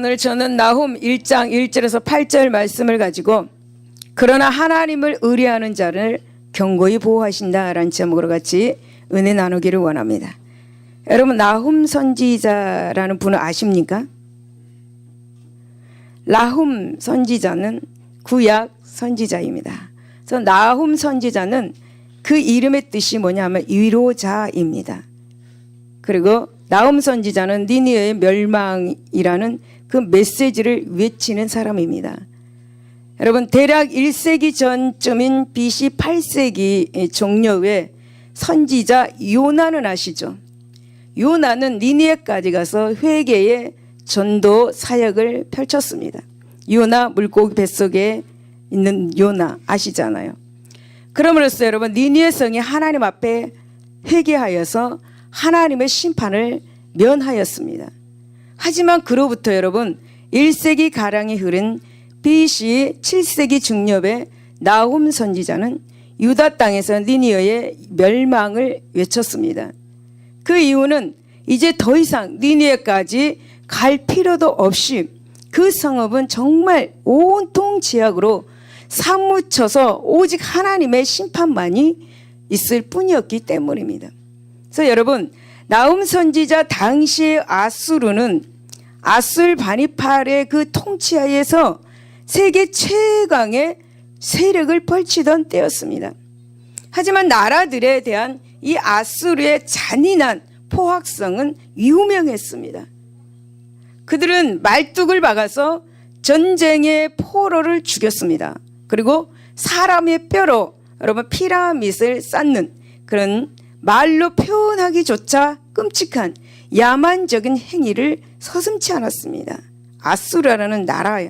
오늘 저는 나훔 1장 1절에서 8절 말씀을 가지고 그러나 하나님을 의뢰하는 자를 견고히 보호하신다라는 제목으로 같이 은혜 나누기를 원합니다. 여러분, 나훔 선지자라는 분을 아십니까? 나훔 선지자는 구약 선지자입니다. 그래서 나훔 선지자는 그 이름의 뜻이 뭐냐면 위로자입니다. 그리고 나훔 선지자는 니느웨의 멸망이라는 그 메시지를 외치는 사람입니다. 여러분, 대략 1세기 전쯤인 BC 8세기 종료에 선지자 요나는 아시죠? 요나는 니느웨까지 가서 회개의 전도 사역을 펼쳤습니다. 요나 물고기 뱃속에 있는 요나 아시잖아요. 그럼으로써 여러분, 니느웨 성이 하나님 앞에 회개하여서 하나님의 심판을 면하였습니다. 하지만 그로부터 여러분 1세기 가량이 흐른 BC 7세기 중엽에 나훔 선지자는 유다 땅에서 니느웨의 멸망을 외쳤습니다. 그 이유는 이제 더 이상 니느웨까지 갈 필요도 없이 그 성읍은 정말 온통 죄악으로 사무쳐서 오직 하나님의 심판만이 있을 뿐이었기 때문입니다. 그래서 여러분, 나훔 선지자 당시의 아수르는 아술 바니팔의 그 통치하에서 세계 최강의 세력을 펼치던 때였습니다. 하지만 나라들에 대한 이 아수르의 잔인한 포악성은 유명했습니다. 그들은 말뚝을 박아서 전쟁의 포로를 죽였습니다. 그리고 사람의 뼈로 여러분 피라밋을 쌓는 그런 말로 표현하기조차 끔찍한 야만적인 행위를 서슴지 않았습니다. 아수르라는 나라예요.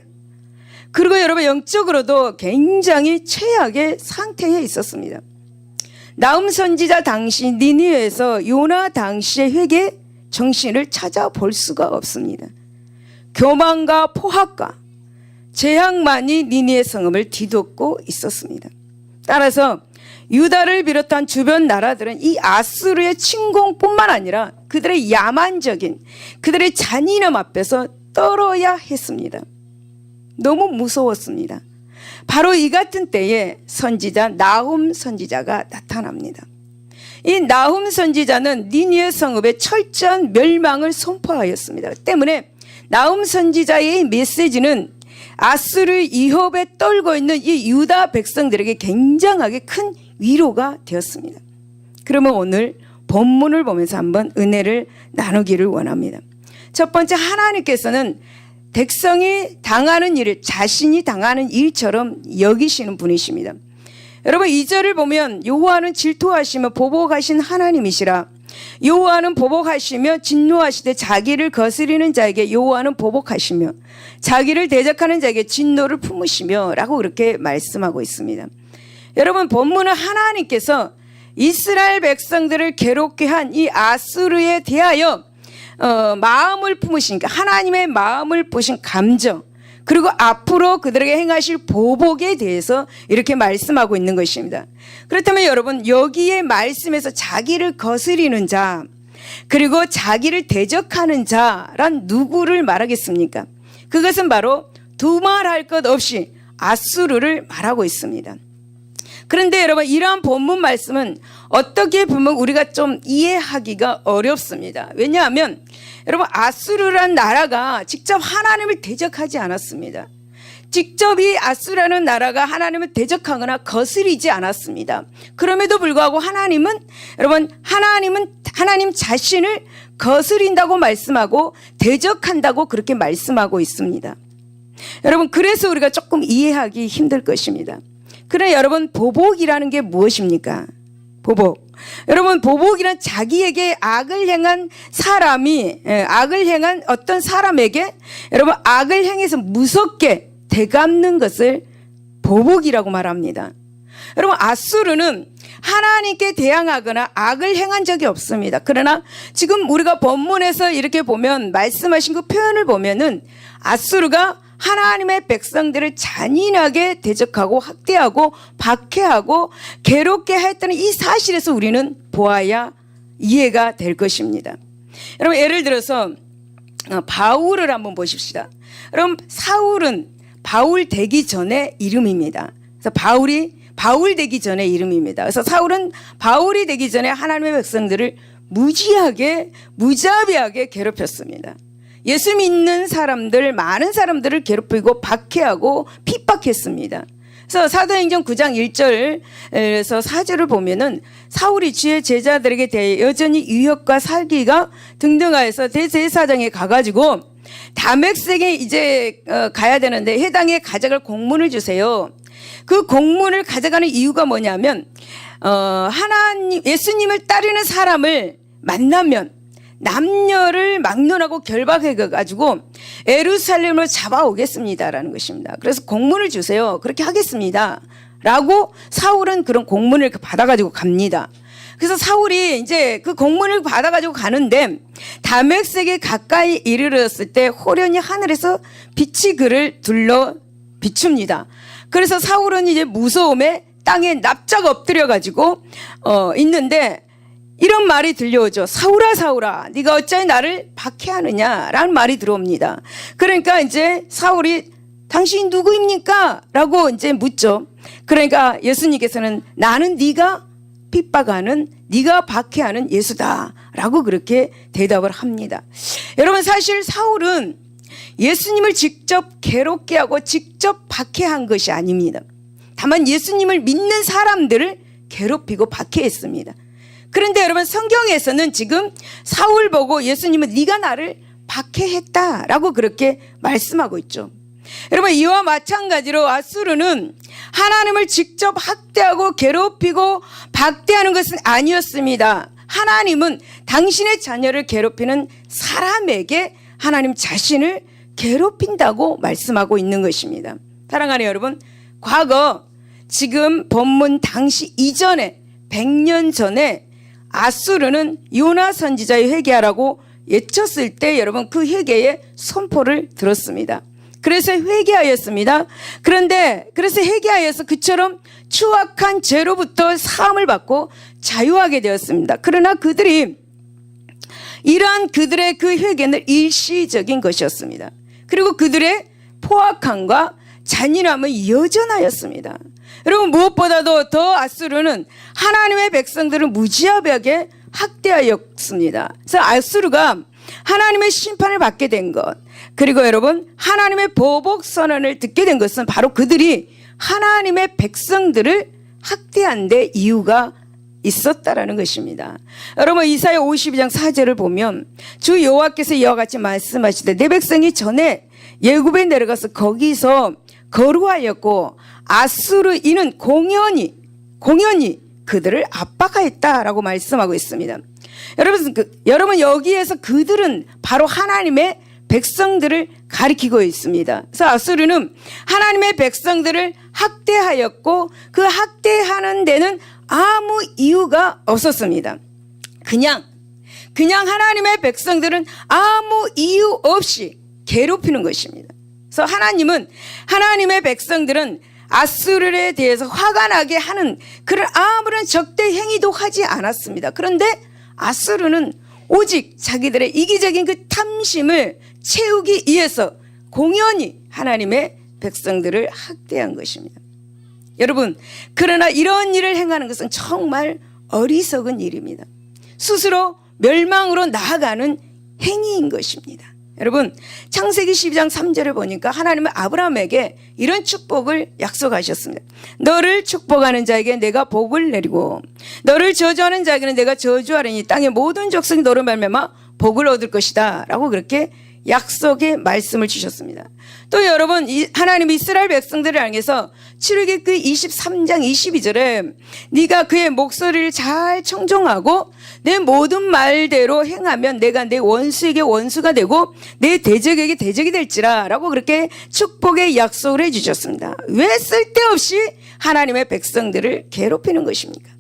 그리고 여러분 영적으로도 굉장히 최악의 상태에 있었습니다. 나훔 선지자 당시 니느웨에서 요나 당시의 회개 정신을 찾아볼 수가 없습니다. 교만과 포악과 재앙만이 니느웨 성읍을 뒤덮고 있었습니다. 따라서 유다를 비롯한 주변 나라들은 이 아수르의 침공뿐만 아니라 그들의 야만적인 그들의 잔인함 앞에서 떨어야 했습니다. 너무 무서웠습니다. 바로 이 같은 때에 선지자 나훔 선지자가 나타납니다. 이 나훔 선지자는 니느웨 성읍의 철저한 멸망을 선포하였습니다. 때문에 나훔 선지자의 메시지는 아수르 위협에 떨고 있는 이 유다 백성들에게 굉장하게 큰 위로가 되었습니다. 그러면 오늘 본문을 보면서 한번 은혜를 나누기를 원합니다. 첫 번째, 하나님께서는 백성이 당하는 일을 자신이 당하는 일처럼 여기시는 분이십니다. 여러분, 2절을 보면 여호와는 질투하시며 보복하신 하나님이시라. 여호와는 보복하시며 진노하시되 자기를 거스리는 자에게 여호와는 보복하시며 자기를 대적하는 자에게 진노를 품으시며 라고 그렇게 말씀하고 있습니다. 여러분, 본문은 하나님께서 이스라엘 백성들을 괴롭게 한 이 아수르에 대하여 마음을 품으시니까 하나님의 마음을 보신 감정, 그리고 앞으로 그들에게 행하실 보복에 대해서 이렇게 말씀하고 있는 것입니다. 그렇다면 여러분, 여기에 말씀에서 자기를 거스리는 자, 그리고 자기를 대적하는 자란 누구를 말하겠습니까? 그것은 바로 두말할 것 없이 아수르를 말하고 있습니다. 그런데 여러분, 이러한 본문 말씀은 어떻게 보면 우리가 좀 이해하기가 어렵습니다. 왜냐하면 여러분, 아수르란 나라가 직접 하나님을 대적하지 않았습니다. 직접 이 아수르라는 나라가 하나님을 대적하거나 거스리지 않았습니다. 그럼에도 불구하고 하나님은 하나님 자신을 거스린다고 말씀하고 대적한다고 그렇게 말씀하고 있습니다. 여러분, 그래서 우리가 조금 이해하기 힘들 것입니다. 그러나 여러분, 보복이라는 게 무엇입니까? 보복. 여러분, 보복이란 자기에게 악을 행한 사람이 악을 행한 어떤 사람에게 여러분 악을 행해서 무섭게 되갚는 것을 보복이라고 말합니다. 여러분, 아수르는 하나님께 대항하거나 악을 행한 적이 없습니다. 그러나 지금 우리가 본문에서 이렇게 보면 말씀하신 그 표현을 보면은 아수르가 하나님의 백성들을 잔인하게 대적하고 학대하고 박해하고 괴롭게 했다는 이 사실에서 우리는 보아야 이해가 될 것입니다. 여러분, 예를 들어서 바울을 한번 보십시다. 그럼 사울은 바울 되기 전의 이름입니다. 그래서 바울 되기 전의 이름입니다. 그래서 사울은 바울이 되기 전에 하나님의 백성들을 무자비하게 괴롭혔습니다. 예수 믿는 사람들, 많은 사람들을 괴롭히고 박해하고 핍박했습니다. 그래서 사도행전 9장 1절에서 4절을 보면은 사울이 주의 제자들에게 대해 여전히 유혹과 살기가 등등하여서 대제사장에 가가지고 다메섹에 이제 가야 되는데 해당에 가져갈 공문을 주세요. 그 공문을 가져가는 이유가 뭐냐면 예수님을 따르는 사람을 만나면 남녀를 막론하고 결박해가지고 예루살렘으로 잡아오겠습니다라는 것입니다. 그래서 공문을 주세요. 그렇게 하겠습니다. 라고 사울은 그런 공문을 받아가지고 갑니다. 그래서 사울이 이제 그 공문을 받아가지고 가는데 다메섹에 가까이 이르렀을 때 호련히 하늘에서 빛이 그를 둘러 비춥니다. 그래서 사울은 이제 무서움에 땅에 납작 엎드려가지고 있는데 이런 말이 들려오죠. 사울아 사울아 네가 어찌 나를 박해하느냐라는 말이 들어옵니다. 그러니까 이제 사울이 당신이 누구입니까? 라고 이제 묻죠. 그러니까 예수님께서는 나는 네가 핍박하는 네가 박해하는 예수다 라고 그렇게 대답을 합니다. 여러분 사실 사울은 예수님을 직접 괴롭게 하고 직접 박해한 것이 아닙니다. 다만 예수님을 믿는 사람들을 괴롭히고 박해했습니다. 그런데 여러분 성경에서는 지금 사울 보고 예수님은 네가 나를 박해했다라고 그렇게 말씀하고 있죠. 여러분 이와 마찬가지로 아수르는 하나님을 직접 학대하고 괴롭히고 박대하는 것은 아니었습니다. 하나님은 당신의 자녀를 괴롭히는 사람에게 하나님 자신을 괴롭힌다고 말씀하고 있는 것입니다. 사랑하는 여러분, 과거 지금 본문 당시 이전에 100년 전에 아수르는 요나 선지자의 회개하라고 외쳤을 때 여러분 그 회개의 선포를 들었습니다. 그래서 회개하였습니다. 그래서 회개하여서 그처럼 추악한 죄로부터 사함을 받고 자유하게 되었습니다. 그러나 이러한 그들의 그 회개는 일시적인 것이었습니다. 그리고 그들의 포악함과 잔인함은 여전하였습니다. 여러분 무엇보다도 더 아수르는 하나님의 백성들을 무지하게 학대하였습니다. 그래서 아수르가 하나님의 심판을 받게 된 것, 그리고 여러분 하나님의 보복 선언을 듣게 된 것은 바로 그들이 하나님의 백성들을 학대한 데 이유가 있었다라는 것입니다. 여러분 이사야 52장 4절을 보면 주 여호와께서 이와 같이 말씀하시되 내 백성이 전에 예굽에 내려가서 거기서 거루하였고 아수르 이는 공연히 그들을 압박하였다라고 말씀하고 있습니다. 여러분 여기에서 그들은 바로 하나님의 백성들을 가리키고 있습니다. 그래서 아수르는 하나님의 백성들을 학대하였고 그 학대하는 데는 아무 이유가 없었습니다. 그냥 하나님의 백성들은 아무 이유 없이 괴롭히는 것입니다. 그래서 하나님의 백성들은 아수르에 대해서 화가 나게 하는 그런 아무런 적대 행위도 하지 않았습니다. 그런데 아수르는 오직 자기들의 이기적인 그 탐심을 채우기 위해서 공연히 하나님의 백성들을 학대한 것입니다. 여러분, 그러나 이런 일을 행하는 것은 정말 어리석은 일입니다. 스스로 멸망으로 나아가는 행위인 것입니다. 여러분 창세기 12장 3절을 보니까 하나님은 아브라함에게 이런 축복을 약속하셨습니다. 너를 축복하는 자에게 내가 복을 내리고 너를 저주하는 자에게는 내가 저주하리니 땅의 모든 족속이 너로 말미암아 복을 얻을 것이다 라고 그렇게 약속의 말씀을 주셨습니다. 또 여러분 하나님 이스라엘 백성들을 향해서 출애굽기 23장 22절에 네가 그의 목소리를 잘 청종하고 내 모든 말대로 행하면 내가 내 원수에게 원수가 되고 내 대적에게 대적이 될지라 라고 그렇게 축복의 약속을 해주셨습니다. 왜 쓸데없이 하나님의 백성들을 괴롭히는 것입니까?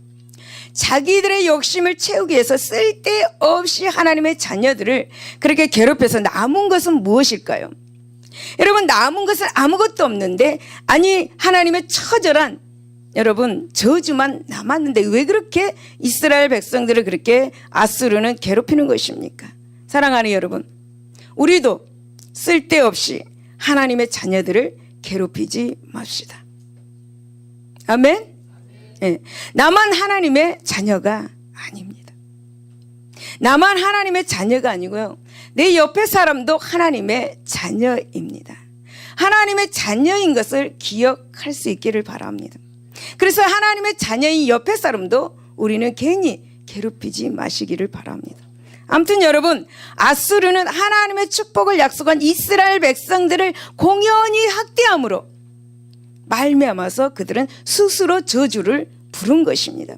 자기들의 욕심을 채우기 위해서 쓸데없이 하나님의 자녀들을 그렇게 괴롭혀서 남은 것은 무엇일까요? 여러분 남은 것은 아무것도 없는데 아니 하나님의 처절한 여러분 저주만 남았는데 왜 그렇게 이스라엘 백성들을 그렇게 아수르는 괴롭히는 것입니까? 사랑하는 여러분 우리도 쓸데없이 하나님의 자녀들을 괴롭히지 맙시다. 아멘? 네. 나만 하나님의 자녀가 아닙니다. 나만 하나님의 자녀가 아니고요. 내 옆에 사람도 하나님의 자녀입니다. 하나님의 자녀인 것을 기억할 수 있기를 바랍니다. 그래서 하나님의 자녀인 옆에 사람도 우리는 괜히 괴롭히지 마시기를 바랍니다. 아무튼 여러분, 아수르는 하나님의 축복을 약속한 이스라엘 백성들을 공연히 학대함으로 말미암아서 그들은 스스로 저주를 부른 것입니다.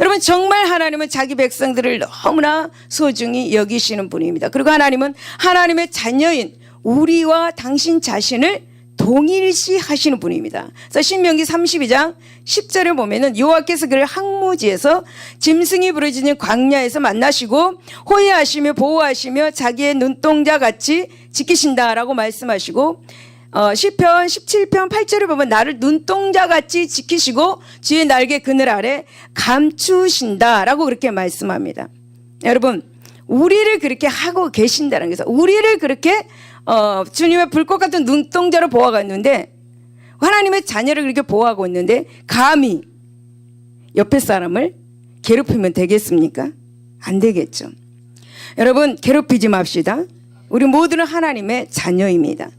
여러분, 정말 하나님은 자기 백성들을 너무나 소중히 여기시는 분입니다. 그리고 하나님은 하나님의 자녀인 우리와 당신 자신을 동일시 하시는 분입니다. 그래서 신명기 32장 10절에 보면은 여호와께서 그를 항무지에서 짐승이 부르짖는 광야에서 만나시고 호위하시며 보호하시며 자기의 눈동자 같이 지키신다라고 말씀하시고 시편 17편 8절에 보면 나를 눈동자 같이 지키시고 주의 날개 그늘 아래 감추신다라고 그렇게 말씀합니다. 여러분, 우리를 그렇게 하고 계신다는 것은 우리를 그렇게 주님의 불꽃 같은 눈동자로 보호하고 있는데, 하나님의 자녀를 그렇게 보호하고 있는데 감히 옆에 사람을 괴롭히면 되겠습니까? 안 되겠죠. 여러분, 괴롭히지 맙시다. 우리 모두는 하나님의 자녀입니다.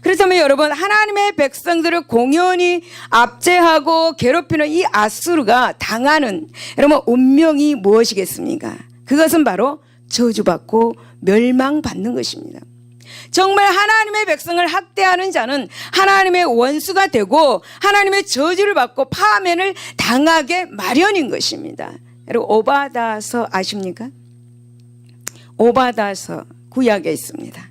그렇다면 여러분, 하나님의 백성들을 공연히 압제하고 괴롭히는 이 아수르가 당하는 여러분 운명이 무엇이겠습니까? 그것은 바로 저주받고 멸망받는 것입니다. 정말 하나님의 백성을 학대하는 자는 하나님의 원수가 되고 하나님의 저주를 받고 파면을 당하게 마련인 것입니다. 여러분, 오바다서 아십니까? 오바다서 구약에 있습니다.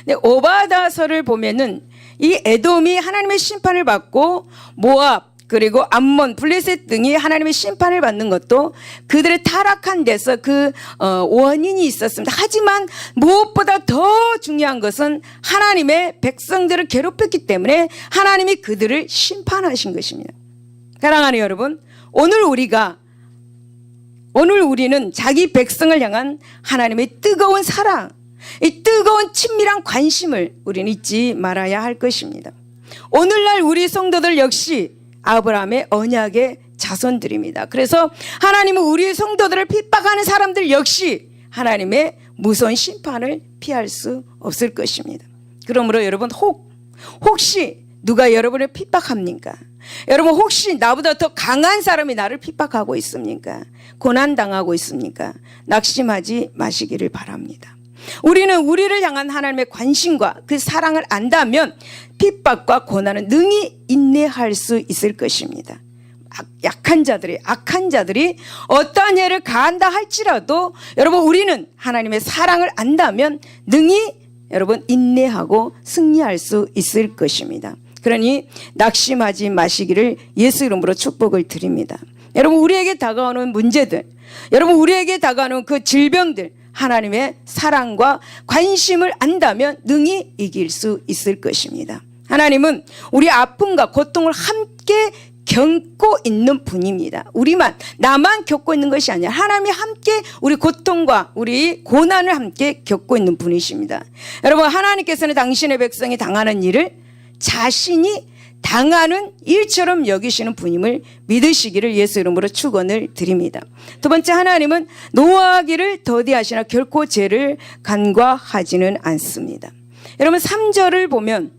근데 오바다서를 보면은 이 에돔이 하나님의 심판을 받고 모압 그리고 암몬, 블레셋 등이 하나님의 심판을 받는 것도 그들의 타락한 데서 그 원인이 있었습니다. 하지만 무엇보다 더 중요한 것은 하나님의 백성들을 괴롭혔기 때문에 하나님이 그들을 심판하신 것입니다. 사랑하는 여러분, 오늘 우리는 자기 백성을 향한 하나님의 뜨거운 사랑, 이 뜨거운 친밀한 관심을 우리는 잊지 말아야 할 것입니다. 오늘날 우리 성도들 역시 아브라함의 언약의 자손들입니다. 그래서 하나님은 우리 성도들을 핍박하는 사람들 역시 하나님의 무서운 심판을 피할 수 없을 것입니다. 그러므로 여러분, 혹시 누가 여러분을 핍박합니까? 여러분, 혹시 나보다 더 강한 사람이 나를 핍박하고 있습니까? 고난당하고 있습니까? 낙심하지 마시기를 바랍니다. 우리는 우리를 향한 하나님의 관심과 그 사랑을 안다면 핍박과 고난은 능히 인내할 수 있을 것입니다. 악한 자들이 어떠한 예를 가한다 할지라도 여러분, 우리는 하나님의 사랑을 안다면 능히 여러분 인내하고 승리할 수 있을 것입니다. 그러니 낙심하지 마시기를 예수 이름으로 축복을 드립니다. 여러분, 우리에게 다가오는 문제들, 여러분 우리에게 다가오는 그 질병들, 하나님의 사랑과 관심을 안다면 능히 이길 수 있을 것입니다. 하나님은 우리 아픔과 고통을 함께 겪고 있는 분입니다. 나만 겪고 있는 것이 아니라 하나님이 함께 우리 고통과 우리 고난을 함께 겪고 있는 분이십니다. 여러분, 하나님께서는 당신의 백성이 당하는 일을 자신이 당하는 일처럼 여기시는 분임을 믿으시기를 예수 이름으로 축원을 드립니다. 두 번째, 하나님은 노하기를 더디하시나 결코 죄를 간과하지는 않습니다. 여러분, 3절을 보면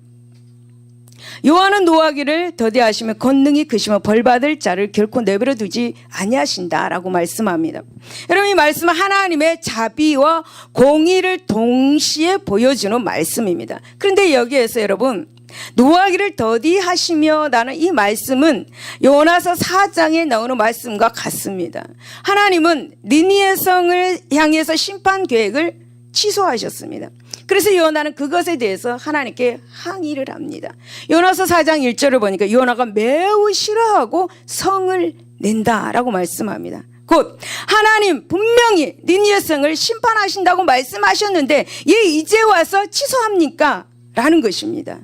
여호와는 노하기를 더디하시며 권능이 크시며 벌받을 자를 결코 내버려 두지 아니하신다라고 말씀합니다. 여러분, 이 말씀은 하나님의 자비와 공의를 동시에 보여주는 말씀입니다. 그런데 여기에서 여러분, 노하기를 더디하시며 라는 이 말씀은 요나서 4장에 나오는 말씀과 같습니다. 하나님은 니느웨 성을 향해서 심판 계획을 취소하셨습니다. 그래서 요나는 그것에 대해서 하나님께 항의를 합니다. 요나서 4장 1절을 보니까 요나가 매우 싫어하고 성을 낸다라고 말씀합니다. 곧 하나님 분명히 니느웨 성을 심판하신다고 말씀하셨는데 얘 이제 와서 취소합니까? 라는 것입니다.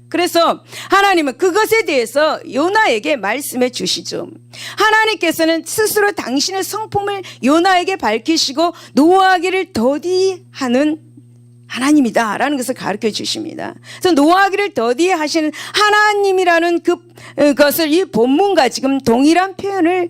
그래서 하나님은 그것에 대해서 요나에게 말씀해 주시죠. 하나님께서는 스스로 당신의 성품을 요나에게 밝히시고 노하기를 더디하는 하나님이다라는 것을 가르쳐 주십니다. 그래서 노하기를 더디하시는 하나님이라는 그것을 이 본문과 지금 동일한 표현을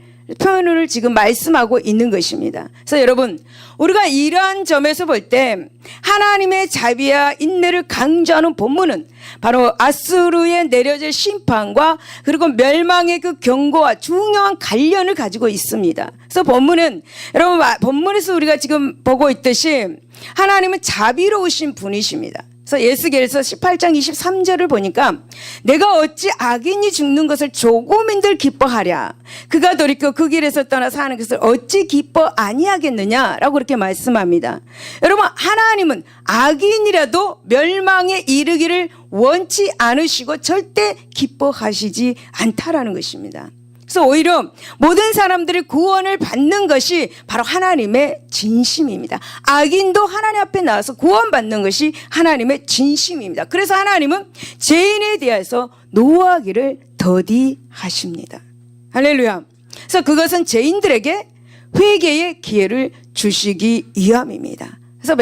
지금 말씀하고 있는 것입니다. 그래서 여러분, 우리가 이러한 점에서 볼 때 하나님의 자비와 인내를 강조하는 본문은 바로 아수르에 내려질 심판과 그리고 멸망의 그 경고와 중요한 관련을 가지고 있습니다. 그래서 본문은 여러분, 본문에서 우리가 지금 보고 있듯이 하나님은 자비로우신 분이십니다. 그래서 에스겔서 18장 23절을 보니까 내가 어찌 악인이 죽는 것을 조금인들 기뻐하랴. 그가 돌이켜 그 길에서 떠나 사는 것을 어찌 기뻐 아니하겠느냐라고 그렇게 말씀합니다. 여러분, 하나님은 악인이라도 멸망에 이르기를 원치 않으시고 절대 기뻐하시지 않다라는 것입니다. 그래서 오히려 모든 사람들이 구원을 받는 것이 바로 하나님의 진심입니다. 악인도 하나님 앞에 나와서 구원받는 것이 하나님의 진심입니다. 그래서 하나님은 죄인에 대해서 노하기를 더디하십니다. 할렐루야. 그래서 그것은 죄인들에게 회개의 기회를 주시기 위함입니다. 그래서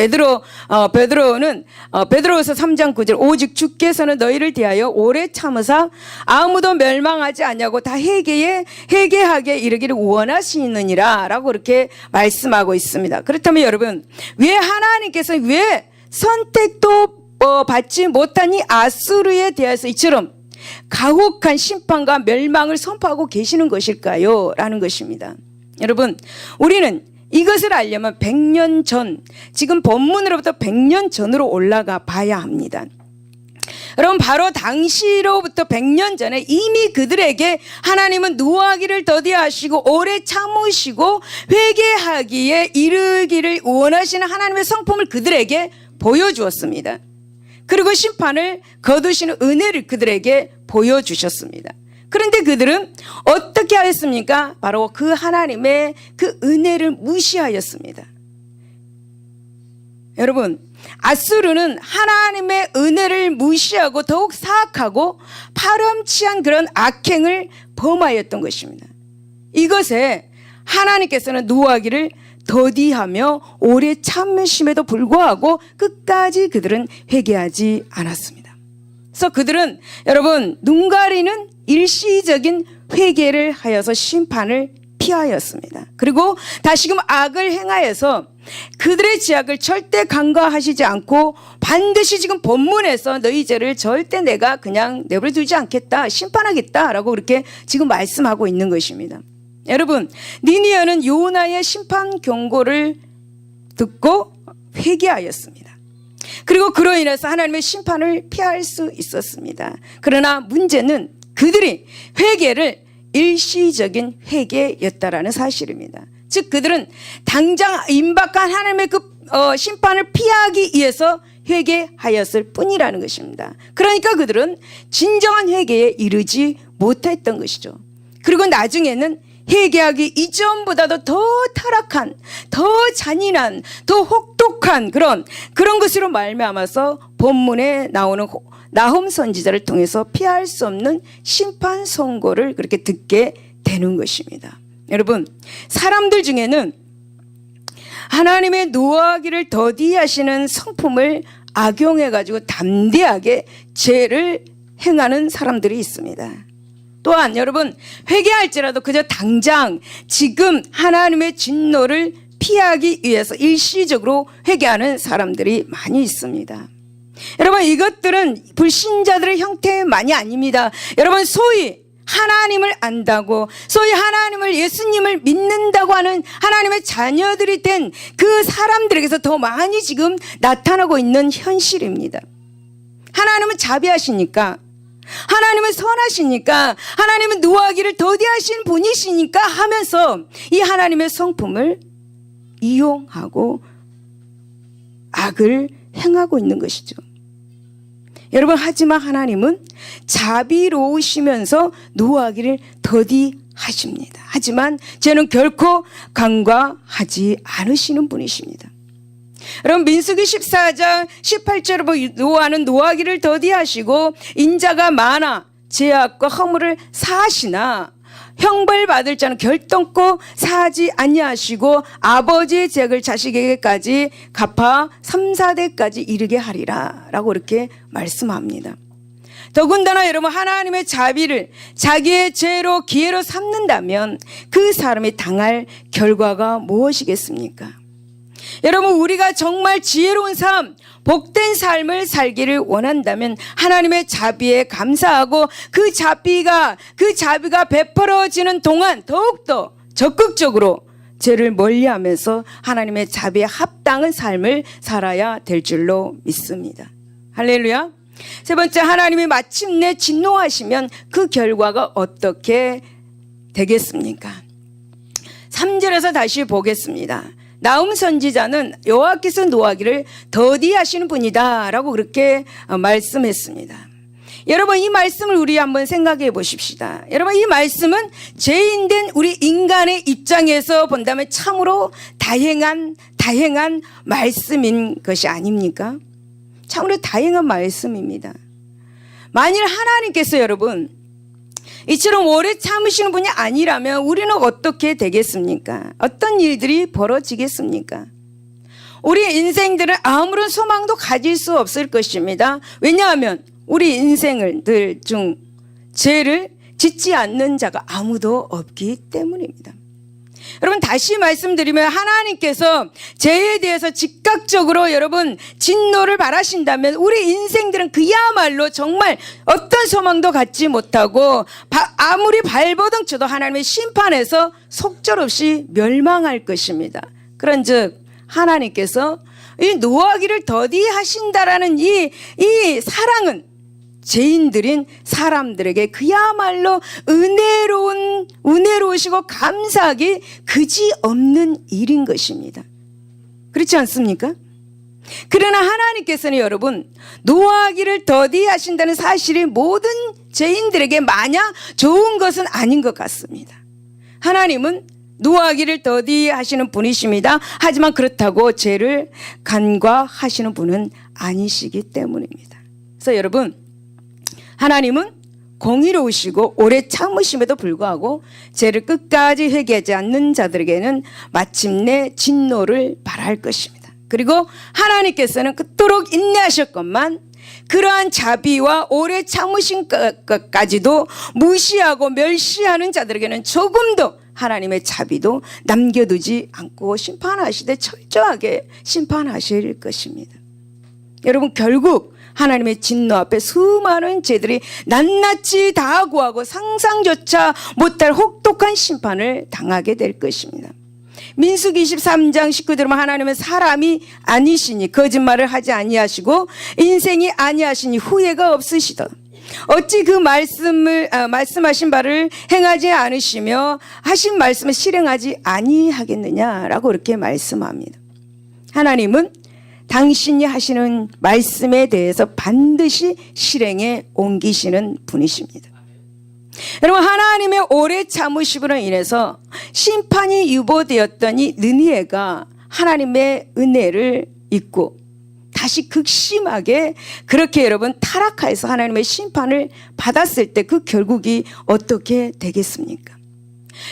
베드로는 베드로서 3장 9절 오직 주께서는 너희를 대하여 오래 참으사 아무도 멸망하지 않냐고 다 회개하게 이르기를 원하시느니라 라고 그렇게 말씀하고 있습니다. 그렇다면 여러분, 왜 하나님께서 왜 선택도 받지 못한 이 아수르에 대해서 이처럼 가혹한 심판과 멸망을 선포하고 계시는 것일까요? 라는 것입니다. 여러분, 우리는 이것을 알려면 100년 전, 지금 본문으로부터 100년 전으로 올라가 봐야 합니다. 여러분, 바로 당시로부터 100년 전에 이미 그들에게 하나님은 노하기를 더디하시고 오래 참으시고 회개하기에 이르기를 원하시는 하나님의 성품을 그들에게 보여주었습니다. 그리고 심판을 거두시는 은혜를 그들에게 보여주셨습니다. 그런데 그들은 어떻게 하였습니까? 바로 그 하나님의 그 은혜를 무시하였습니다. 여러분, 아수르는 하나님의 은혜를 무시하고 더욱 사악하고 파렴치한 그런 악행을 범하였던 것입니다. 이것에 하나님께서는 노하기를 더디하며 오래 참으심에도 불구하고 끝까지 그들은 회개하지 않았습니다. 그래서 그들은 여러분, 눈 가리는 일시적인 회개를 하여서 심판을 피하였습니다. 그리고 다시금 악을 행하여서 그들의 죄악을 절대 간과하시지 않고 반드시 지금 본문에서 너희 죄를 절대 내가 그냥 내버려 두지 않겠다, 심판하겠다라고 그렇게 지금 말씀하고 있는 것입니다. 여러분, 니느웨는 요나의 심판 경고를 듣고 회개하였습니다. 그리고 그로 인해서 하나님의 심판을 피할 수 있었습니다. 그러나 문제는 그들이 회개를 일시적인 회개였다라는 사실입니다. 즉 그들은 당장 임박한 하나님의 그 심판을 피하기 위해서 회개하였을 뿐이라는 것입니다. 그러니까 그들은 진정한 회개에 이르지 못했던 것이죠. 그리고 나중에는 회개하기 이전보다도 더 타락한, 더 잔인한, 더 혹독한 그런 것으로 말미암아서 본문에 나오는 나홈 선지자를 통해서 피할 수 없는 심판 선고를 그렇게 듣게 되는 것입니다. 여러분, 사람들 중에는 하나님의 노하기를 더디하시는 성품을 악용해가지고 담대하게 죄를 행하는 사람들이 있습니다. 또한 여러분, 회개할지라도 그저 당장 지금 하나님의 진노를 피하기 위해서 일시적으로 회개하는 사람들이 많이 있습니다. 여러분, 이것들은 불신자들의 형태만이 아닙니다. 여러분, 소위 하나님을 안다고, 소위 하나님을, 예수님을 믿는다고 하는 하나님의 자녀들이 된 그 사람들에게서 더 많이 지금 나타나고 있는 현실입니다. 하나님은 자비하시니까, 하나님은 선하시니까, 하나님은 노하기를 더디하신 분이시니까 하면서 이 하나님의 성품을 이용하고 악을 행하고 있는 것이죠. 여러분, 하지만 하나님은 자비로우시면서 노하기를 더디하십니다. 하지만 죄는 결코 간과하지 않으시는 분이십니다. 여러분, 민수기 14장 18절에 노아는 노하기를 더디하시고 인자가 많아 죄악과 허물을 사하시나 형벌 받을 자는 결단코 사지 아니하시고 아버지의 죄악을 자식에게까지 갚아 3, 4대까지 이르게 하리라 라고 이렇게 말씀합니다. 더군다나 여러분 하나님의 자비를 자기의 죄로 기회로 삼는다면 그 사람이 당할 결과가 무엇이겠습니까? 여러분 우리가 정말 지혜로운 삶, 복된 삶을 살기를 원한다면 하나님의 자비에 감사하고 그 자비가 베풀어지는 동안 더욱더 적극적으로 죄를 멀리하면서 하나님의 자비에 합당한 삶을 살아야 될 줄로 믿습니다. 할렐루야. 세 번째, 하나님이 마침내 진노하시면 그 결과가 어떻게 되겠습니까? 3절에서 다시 보겠습니다. 나훔 선지자는 여호와께서 노하기를 더디하시는 분이다 라고 그렇게 말씀했습니다. 여러분 이 말씀을 우리 한번 생각해 보십시다. 여러분 이 말씀은 죄인된 우리 인간의 입장에서 본다면 참으로 다행한 말씀인 것이 아닙니까? 참으로 다행한 말씀입니다. 만일 하나님께서 여러분 이처럼 오래 참으시는 분이 아니라면 우리는 어떻게 되겠습니까? 어떤 일들이 벌어지겠습니까? 우리 인생들은 아무런 소망도 가질 수 없을 것입니다. 왜냐하면 우리 인생들 중 죄를 짓지 않는 자가 아무도 없기 때문입니다. 여러분 다시 말씀드리면 하나님께서 죄에 대해서 즉각적으로 여러분 진노를 바라신다면 우리 인생들은 그야말로 정말 어떤 소망도 갖지 못하고 아무리 발버둥 쳐도 하나님의 심판에서 속절없이 멸망할 것입니다. 그런즉 하나님께서 이 노하기를 더디하신다라는 이 사랑은 죄인들인 사람들에게 그야말로 은혜로우시고 감사하기 그지없는 일인 것입니다. 그렇지 않습니까? 그러나 하나님께서는 여러분 노하기를 더디하신다는 사실이 모든 죄인들에게 마냥 좋은 것은 아닌 것 같습니다. 하나님은 노하기를 더디하시는 분이십니다. 하지만 그렇다고 죄를 간과하시는 분은 아니시기 때문입니다. 그래서 여러분 하나님은 공의로우시고 오래 참으심에도 불구하고 죄를 끝까지 회개하지 않는 자들에게는 마침내 진노를 발할 것입니다. 그리고 하나님께서는 그토록 인내하셨건만 그러한 자비와 오래 참으신 것까지도 무시하고 멸시하는 자들에게는 조금도 하나님의 자비도 남겨두지 않고 심판하시되 철저하게 심판하실 것입니다. 여러분 결국 하나님의 진노 앞에 수많은 죄들이 낱낱이 다 구하고 상상조차 못할 혹독한 심판을 당하게 될 것입니다. 민수기 23장 19절에 하나님은 사람이 아니시니 거짓말을 하지 아니하시고 인생이 아니하시니 후회가 없으시다. 어찌 그 말씀하신 바를 행하지 않으시며 하신 말씀을 실행하지 아니하겠느냐라고 이렇게 말씀합니다. 하나님은 당신이 하시는 말씀에 대해서 반드시 실행에 옮기시는 분이십니다. 여러분 하나님의 오래 참으심으로 인해서 심판이 유보되었던 이 느니에가 하나님의 은혜를 잊고 다시 극심하게 그렇게 여러분 타락해서 하나님의 심판을 받았을 때 그 결국이 어떻게 되겠습니까?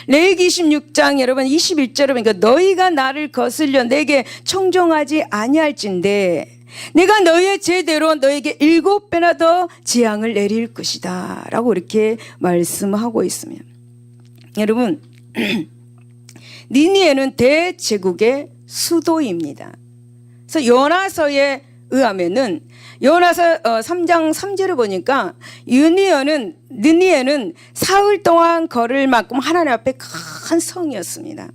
레위기 26장 여러분 21절에 보니까 너희가 나를 거슬려 내게 청종하지 아니할진대 내가 너희의 죄대로 너에게 7배나 더 재앙을 내릴 것이다 라고 이렇게 말씀하고 있습니다. 여러분 니느웨는 대제국의 수도입니다. 그래서 요나서에 의하면은 요나서 3장 3절을 보니까 느니웨는 사흘 동안 걸을 만큼 하나님 앞에 큰 성이었습니다.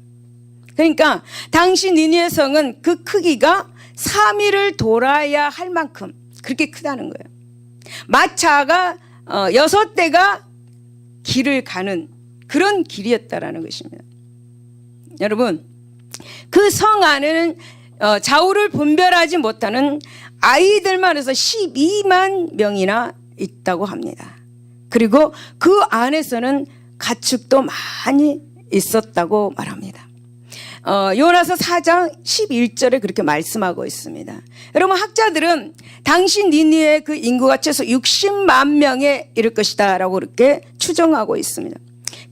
그러니까 당시 니느웨 성은 그 크기가 3일을 돌아야 할 만큼 그렇게 크다는 거예요. 마차가 6대가 길을 가는 그런 길이었다라는 것입니다. 여러분 그 성 안에는 좌우를 분별하지 못하는 아이들만 해서 12만 명이나 있다고 합니다. 그리고 그 안에서는 가축도 많이 있었다고 말합니다. 요나서 4장 11절에 그렇게 말씀하고 있습니다. 여러분 학자들은 당시 니느웨의 그 인구가 최소 60만 명에 이를 것이다 라고 그렇게 추정하고 있습니다.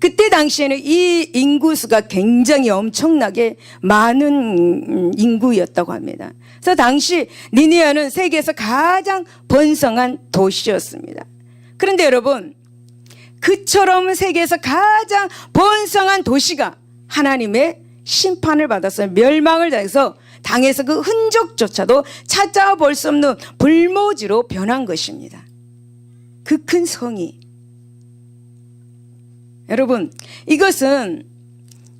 그때 당시에는 이 인구수가 굉장히 엄청나게 많은 인구였다고 합니다. 그래서 당시 니느웨는 세계에서 가장 번성한 도시였습니다. 그런데 여러분, 그처럼 세계에서 가장 번성한 도시가 하나님의 심판을 받았어요. 멸망을 당해서 그 흔적조차도 찾아볼 수 없는 불모지로 변한 것입니다. 그 큰 성이. 여러분, 이것은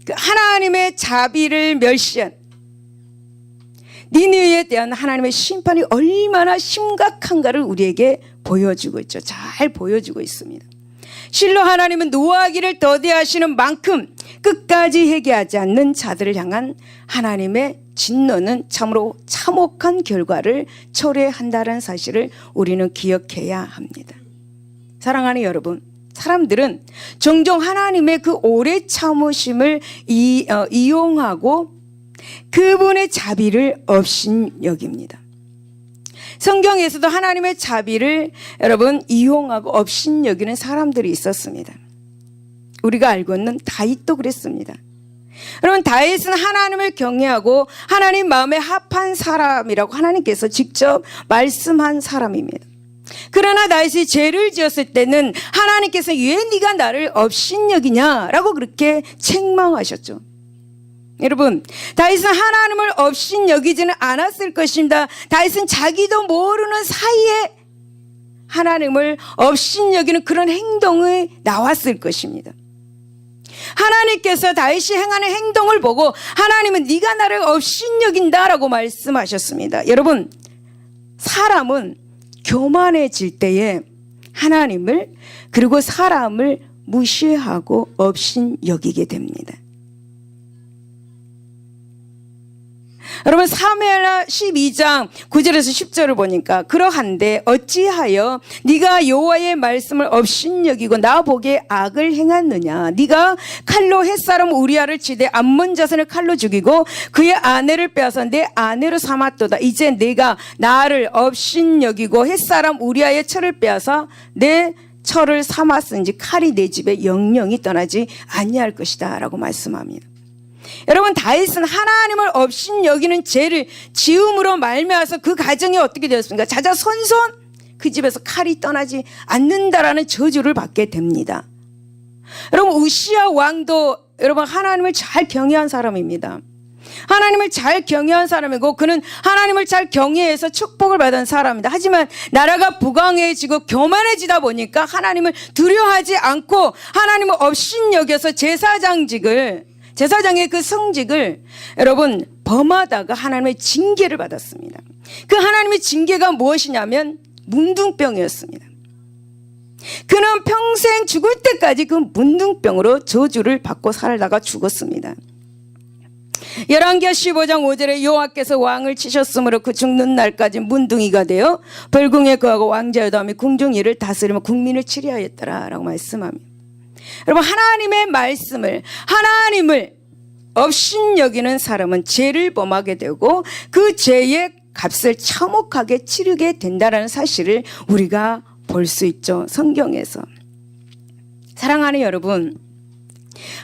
하나님의 자비를 멸시한 니느웨에 대한 하나님의 심판이 얼마나 심각한가를 우리에게 보여주고 있죠. 잘 보여주고 있습니다. 실로 하나님은 노하기를 더디하시는 만큼 끝까지 회개하지 않는 자들을 향한 하나님의 진노는 참으로 참혹한 결과를 초래한다는 사실을 우리는 기억해야 합니다. 사랑하는 여러분, 사람들은 종종 하나님의 그 오래 참으심을 이용하고 그분의 자비를 업신여깁니다. 성경에서도 하나님의 자비를 여러분 이용하고 업신여기는 사람들이 있었습니다. 우리가 알고 있는 다윗도 그랬습니다. 여러분, 다윗은 하나님을 경외하고 하나님 마음에 합한 사람이라고 하나님께서 직접 말씀한 사람입니다. 그러나 다윗이 죄를 지었을 때는 하나님께서 왜 네가 나를 업신여기냐라고 그렇게 책망하셨죠. 여러분, 다윗은 하나님을 업신여기지는 않았을 것입니다. 다윗은 자기도 모르는 사이에 하나님을 업신여기는 그런 행동이 나왔을 것입니다. 하나님께서 다윗이 행하는 행동을 보고 하나님은 네가 나를 업신여긴다라고 말씀하셨습니다. 여러분, 사람은 교만해질 때에 하나님을 그리고 사람을 무시하고 업신여기게 됩니다. 여러분, 사무엘하 12장 9절에서 10절을 보니까 그러한데 어찌하여 네가 여호와의 말씀을 업신여기고 나 보기에 악을 행하느냐. 네가 칼로 햇사람 우리아를 치되 암몬 자손을 칼로 죽이고 그의 아내를 빼앗아 내 아내로 삼았도다. 이제 네가 나를 업신여기고 햇사람 우리아의 철을 빼앗아 내 철을 삼았은지 칼이 내 집에 영영이 떠나지 아니할 것이다 라고 말씀합니다. 여러분, 다윗은 하나님을 업신여기는 죄를 지음으로 말미암아서 그 가정이 어떻게 되었습니까? 자자손손 그 집에서 칼이 떠나지 않는다라는 저주를 받게 됩니다. 여러분, 우시야 왕도 여러분 하나님을 잘 경외한 사람입니다. 하나님을 잘 경외한 사람이고 그는 하나님을 잘 경외해서 축복을 받은 사람입니다. 하지만 나라가 부강해지고 교만해지다 보니까 하나님을 두려워하지 않고 하나님을 업신여겨서 제사장의 그 성직을 여러분 범하다가 하나님의 징계를 받았습니다. 그 하나님의 징계가 무엇이냐면 문둥병이었습니다. 그는 평생 죽을 때까지 그 문둥병으로 저주를 받고 살다가 죽었습니다. 열왕기하 15장 5절에 여호와께서 왕을 치셨으므로 그 죽는 날까지 문둥이가 되어 벌궁에 거하고 왕자여도 하며 궁중일을 다스리며 국민을 치리하였더라 라고 말씀합니다. 여러분, 하나님의 말씀을 하나님을 업신여기는 사람은 죄를 범하게 되고 그 죄의 값을 참혹하게 치르게 된다는 사실을 우리가 볼 수 있죠. 성경에서. 사랑하는 여러분,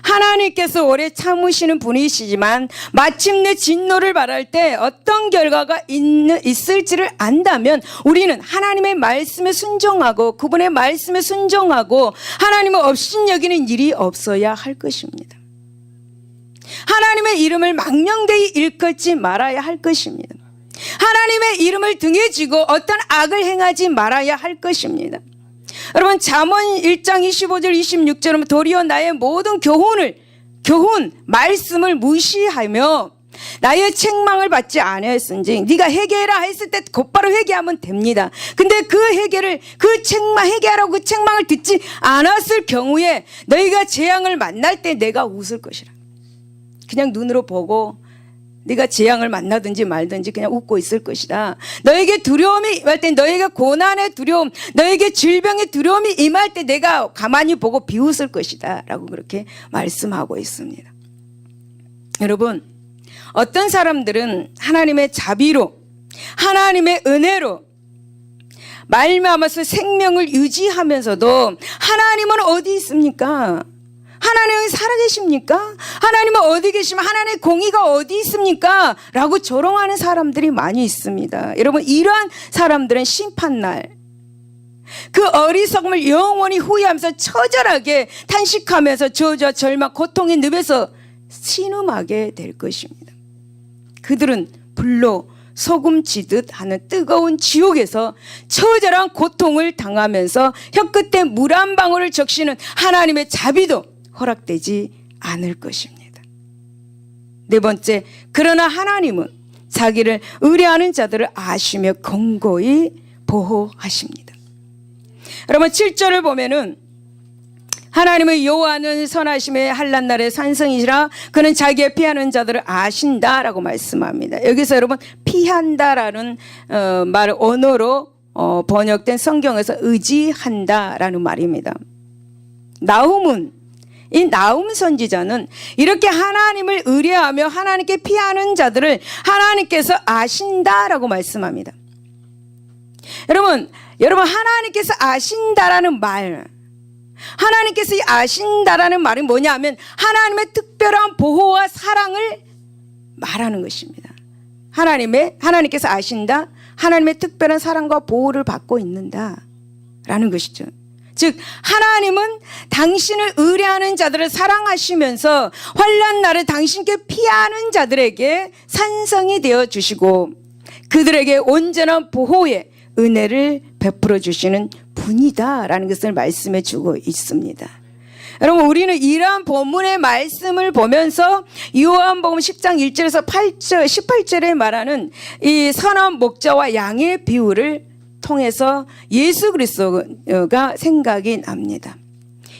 하나님께서 오래 참으시는 분이시지만 마침내 진노를 발할 때 어떤 결과가 있을지를 안다면 우리는 하나님의 말씀에 순종하고 그분의 말씀에 순종하고 하나님을 업신여기는 일이 없어야 할 것입니다. 하나님의 이름을 망령되이 일컫지 말아야 할 것입니다. 하나님의 이름을 등에 쥐고 어떤 악을 행하지 말아야 할 것입니다. 여러분, 잠언 1장 25절 26절은 도리어 나의 모든 말씀을 무시하며 나의 책망을 받지 아니하였은지 네가 회개해라 했을 때 곧바로 회개하면 됩니다. 근데 회개하라고 그 책망을 듣지 않았을 경우에 너희가 재앙을 만날 때 내가 웃을 것이라. 그냥 눈으로 보고 네가 재앙을 만나든지 말든지 그냥 웃고 있을 것이다. 너에게 두려움이 임할 때, 너에게 고난의 두려움, 너에게 질병의 두려움이 임할 때 내가 가만히 보고 비웃을 것이다 라고 그렇게 말씀하고 있습니다. 여러분, 어떤 사람들은 하나님의 자비로 하나님의 은혜로 말미암아서 생명을 유지하면서도 하나님은 어디 있습니까? 하나님은 살아계십니까? 하나님은 어디 계시면 하나님의 공의가 어디 있습니까? 라고 조롱하는 사람들이 많이 있습니다. 여러분, 이러한 사람들은 심판날 그 어리석음을 영원히 후회하면서 처절하게 탄식하면서 저주와 절망, 고통의 늪에서 신음하게 될 것입니다. 그들은 불로 소금 지듯 하는 뜨거운 지옥에서 처절한 고통을 당하면서 혀끝에 물 한 방울을 적시는 하나님의 자비도 허락되지 않을 것입니다. 네 번째, 그러나 하나님은 자기를 의뢰하는 자들을 아시며 공고히 보호하십니다. 여러분, 7절을 보면은 하나님의 여호와는 선하심의 한낱날의 산성이시라 그는 자기의 피하는 자들을 아신다라고 말씀합니다. 여기서 여러분, 피한다라는 말을 언어로 번역된 성경에서 의지한다라는 말입니다. 이 나훔 선지자는 이렇게 하나님을 의뢰하며 하나님께 피하는 자들을 하나님께서 아신다라고 말씀합니다. 여러분 하나님께서 아신다라는 말, 하나님께서 아신다라는 말이 뭐냐 하면 하나님의 특별한 보호와 사랑을 말하는 것입니다. 하나님께서 아신다, 하나님의 특별한 사랑과 보호를 받고 있는다라는 것이죠. 즉 하나님은 당신을 의뢰하는 자들을 사랑하시면서 환난 날에 당신께 피하는 자들에게 산성이 되어 주시고 그들에게 온전한 보호의 은혜를 베풀어 주시는 분이다라는 것을 말씀해 주고 있습니다. 여러분, 우리는 이러한 본문의 말씀을 보면서 요한복음 10장 1절에서 18절에 말하는 이 선한 목자와 양의 비유를 통해서 예수 그리스도가 생각이 납니다.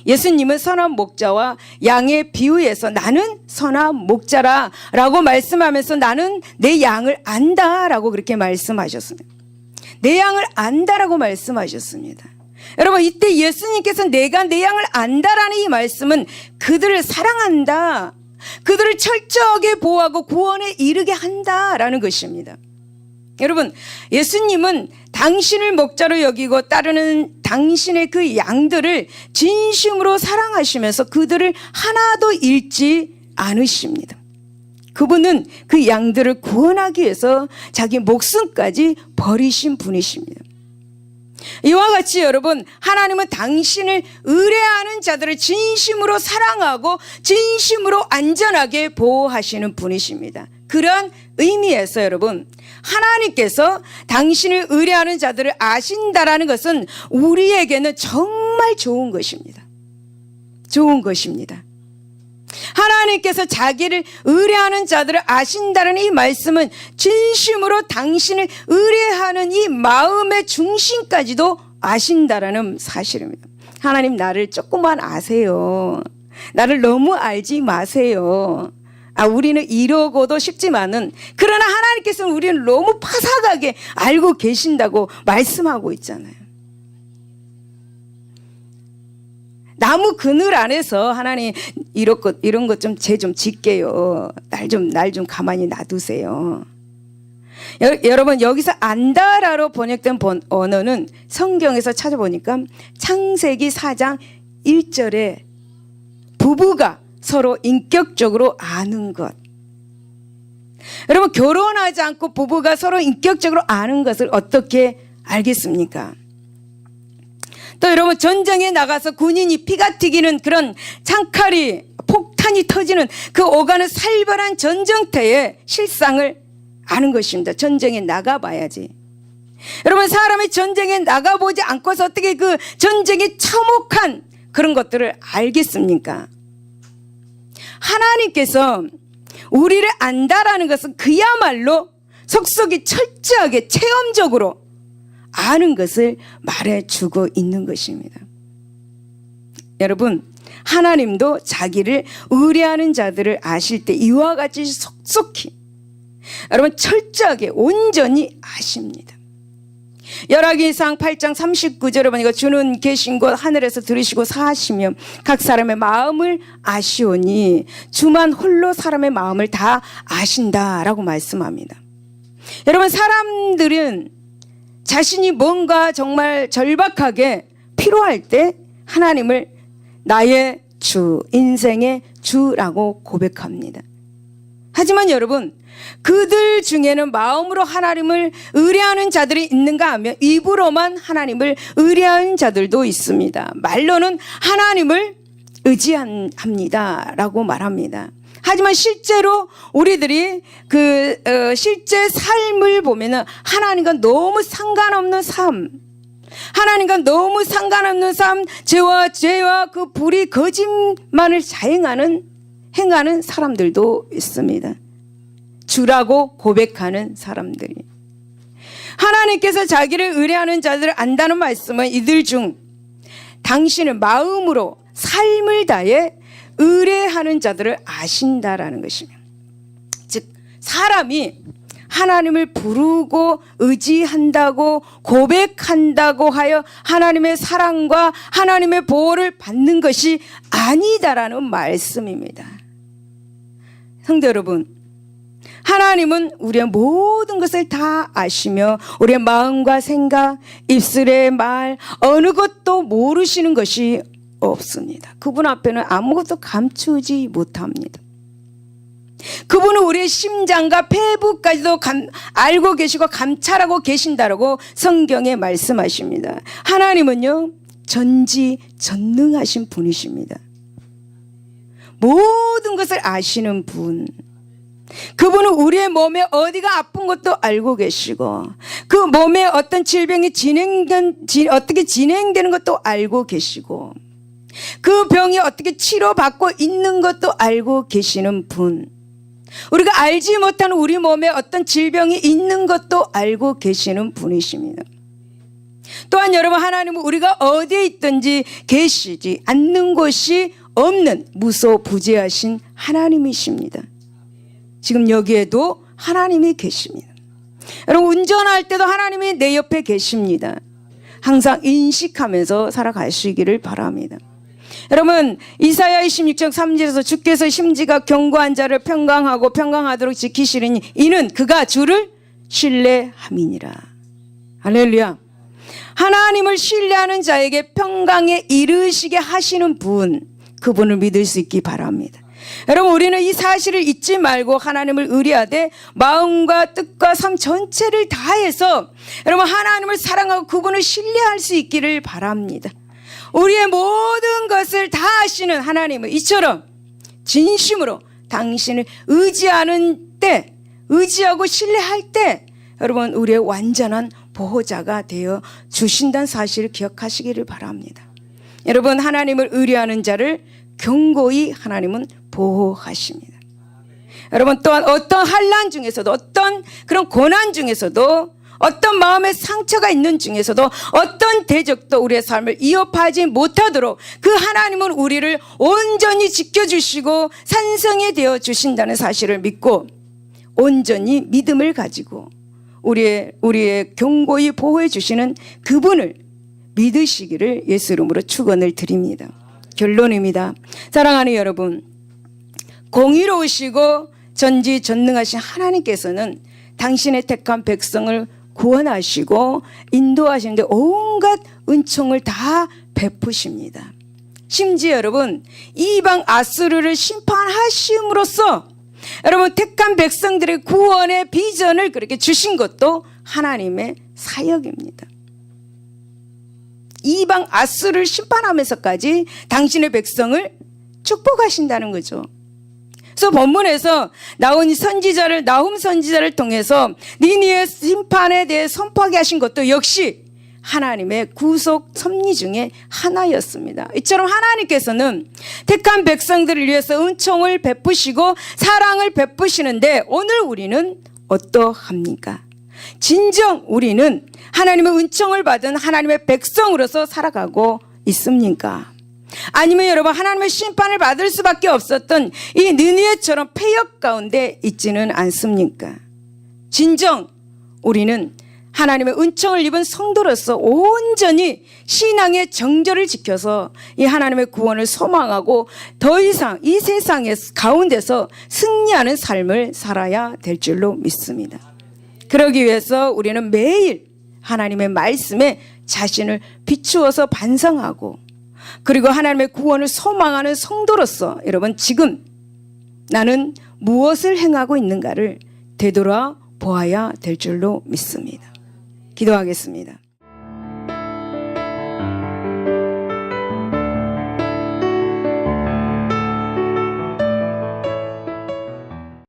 예수님은 선한 목자와 양의 비유에서 나는 선한 목자라 라고 말씀하면서 나는 내 양을 안다 라고 그렇게 말씀하셨습니다. 내 양을 안다라고 말씀하셨습니다. 여러분, 이때 예수님께서 내가 내 양을 안다라는 이 말씀은 그들을 사랑한다, 그들을 철저하게 보호하고 구원에 이르게 한다라는 것입니다. 여러분, 예수님은 당신을 목자로 여기고 따르는 당신의 그 양들을 진심으로 사랑하시면서 그들을 하나도 잃지 않으십니다. 그분은 그 양들을 구원하기 위해서 자기 목숨까지 버리신 분이십니다. 이와 같이 여러분, 하나님은 당신을 의뢰하는 자들을 진심으로 사랑하고 진심으로 안전하게 보호하시는 분이십니다. 그러한 의미에서 여러분, 하나님께서 당신을 의뢰하는 자들을 아신다라는 것은 우리에게는 정말 좋은 것입니다. 좋은 것입니다. 하나님께서 자기를 의뢰하는 자들을 아신다는 이 말씀은 진심으로 당신을 의뢰하는 이 마음의 중심까지도 아신다라는 사실입니다. 하나님, 나를 조금만 아세요. 나를 너무 알지 마세요. 우리는 이러고도 싶지만은, 그러나 하나님께서는 우리를 너무 파삭하게 알고 계신다고 말씀하고 있잖아요. 나무 그늘 안에서 하나님 이런 것 좀 제 좀 짓게요. 날 좀 가만히 놔두세요. 여러분, 여기서 안다라로 번역된 언어는 성경에서 찾아보니까 창세기 4장 1절에 부부가 서로 인격적으로 아는 것. 여러분, 결혼하지 않고 부부가 서로 인격적으로 아는 것을 어떻게 알겠습니까? 또 여러분, 전쟁에 나가서 군인이 피가 튀기는 그런 창칼이 폭탄이 터지는 그 오가는 살벌한 전쟁터의 실상을 아는 것입니다. 전쟁에 나가봐야지. 여러분, 사람이 전쟁에 나가보지 않고서 어떻게 그 전쟁의 참혹한 그런 것들을 알겠습니까? 하나님께서 우리를 안다라는 것은 그야말로 속속이 철저하게 체험적으로 아는 것을 말해주고 있는 것입니다. 여러분, 하나님도 자기를 의뢰하는 자들을 아실 때 이와 같이 속속히, 여러분, 철저하게 온전히 아십니다. 열왕기상 8장 39절에 보니까 주는 계신 곳 하늘에서 들으시고 사하시며 각 사람의 마음을 아시오니 주만 홀로 사람의 마음을 다 아신다라고 말씀합니다. 여러분, 사람들은 자신이 뭔가 정말 절박하게 필요할 때 하나님을 나의 주, 인생의 주라고 고백합니다. 하지만 여러분, 그들 중에는 마음으로 하나님을 의뢰하는 자들이 있는가 하면 입으로만 하나님을 의뢰하는 자들도 있습니다. 말로는 하나님을 의지합니다 라고 말합니다. 하지만 실제로 우리들이 실제 삶을 보면은 하나님과 너무 상관없는 삶, 하나님과 너무 상관없는 삶, 죄와 그 불의 거짓말을 행하는 사람들도 있습니다. 주라고 고백하는 사람들이. 하나님께서 자기를 의뢰하는 자들을 안다는 말씀은 이들 중 당신을 마음으로 삶을 다해 의뢰하는 자들을 아신다라는 것입니다. 즉 사람이 하나님을 부르고 의지한다고 고백한다고 하여 하나님의 사랑과 하나님의 보호를 받는 것이 아니다라는 말씀입니다. 성도 여러분, 하나님은 우리의 모든 것을 다 아시며 우리의 마음과 생각, 입술의 말, 어느 것도 모르시는 것이 없습니다. 그분 앞에는 아무것도 감추지 못합니다. 그분은 우리의 심장과 폐부까지도 알고 계시고 감찰하고 계신다라고 성경에 말씀하십니다. 하나님은요, 전지전능하신 분이십니다. 모든 것을 아시는 분. 그분은 우리의 몸에 어디가 아픈 것도 알고 계시고 그 몸에 어떤 질병이 어떻게 진행되는 것도 알고 계시고 그 병이 어떻게 치료받고 있는 것도 알고 계시는 분. 우리가 알지 못하는 우리 몸에 어떤 질병이 있는 것도 알고 계시는 분이십니다. 또한 여러분, 하나님은 우리가 어디에 있든지 계시지 않는 곳이 없는 무소부재하신 하나님이십니다. 지금 여기에도 하나님이 계십니다. 여러분, 운전할 때도 하나님이 내 옆에 계십니다. 항상 인식하면서 살아가시기를 바랍니다. 여러분, 이사야 26장 3절에서 주께서 심지가 견고한 자를 평강하도록 지키시리니 이는 그가 주를 신뢰함이니라. 할렐루야. 하나님을 신뢰하는 자에게 평강에 이르시게 하시는 분, 그분을 믿을 수 있기 바랍니다. 여러분, 우리는 이 사실을 잊지 말고 하나님을 의뢰하되 마음과 뜻과 삶 전체를 다해서 여러분 하나님을 사랑하고 그분을 신뢰할 수 있기를 바랍니다. 우리의 모든 것을 다 아시는 하나님은 이처럼 진심으로 당신을 의지하는 때, 의지하고 신뢰할 때 여러분 우리의 완전한 보호자가 되어 주신다는 사실을 기억하시기를 바랍니다. 여러분, 하나님을 의뢰하는 자를 견고히 하나님은 보호하십니다. 여러분, 또한 어떤 환난 중에서도, 어떤 그런 고난 중에서도, 어떤 마음의 상처가 있는 중에서도, 어떤 대적도 우리의 삶을 위협하지 못하도록 그 하나님은 우리를 온전히 지켜주시고 산성이 되어 주신다는 사실을 믿고 온전히 믿음을 가지고 우리의 견고히 보호해 주시는 그분을 믿으시기를 예수 이름으로 축원을 드립니다. 결론입니다. 사랑하는 여러분, 공의로우시고 전지전능하신 하나님께서는 당신의 택한 백성을 구원하시고 인도하시는데 온갖 은총을 다 베푸십니다. 심지어 여러분, 이방 아수르를 심판하심으로써 여러분 택한 백성들의 구원의 비전을 그렇게 주신 것도 하나님의 사역입니다. 이방 아수르를 심판하면서까지 당신의 백성을 축복하신다는 거죠. 그래서 본문에서 나훈 선지자를 통해서 니느웨 심판에 대해 선포하게 하신 것도 역시 하나님의 구속 섭리 중에 하나였습니다. 이처럼 하나님께서는 택한 백성들을 위해서 은총을 베푸시고 사랑을 베푸시는데 오늘 우리는 어떠합니까? 진정 우리는 하나님의 은총을 받은 하나님의 백성으로서 살아가고 있습니까? 아니면 여러분, 하나님의 심판을 받을 수밖에 없었던 이 느느웨처럼 폐역 가운데 있지는 않습니까? 진정 우리는 하나님의 은총을 입은 성도로서 온전히 신앙의 정절을 지켜서 이 하나님의 구원을 소망하고 더 이상 이 세상의 가운데서 승리하는 삶을 살아야 될 줄로 믿습니다. 그러기 위해서 우리는 매일 하나님의 말씀에 자신을 비추어서 반성하고 그리고 하나님의 구원을 소망하는 성도로서 여러분 지금 나는 무엇을 행하고 있는가를 되돌아 보아야 될 줄로 믿습니다. 기도하겠습니다.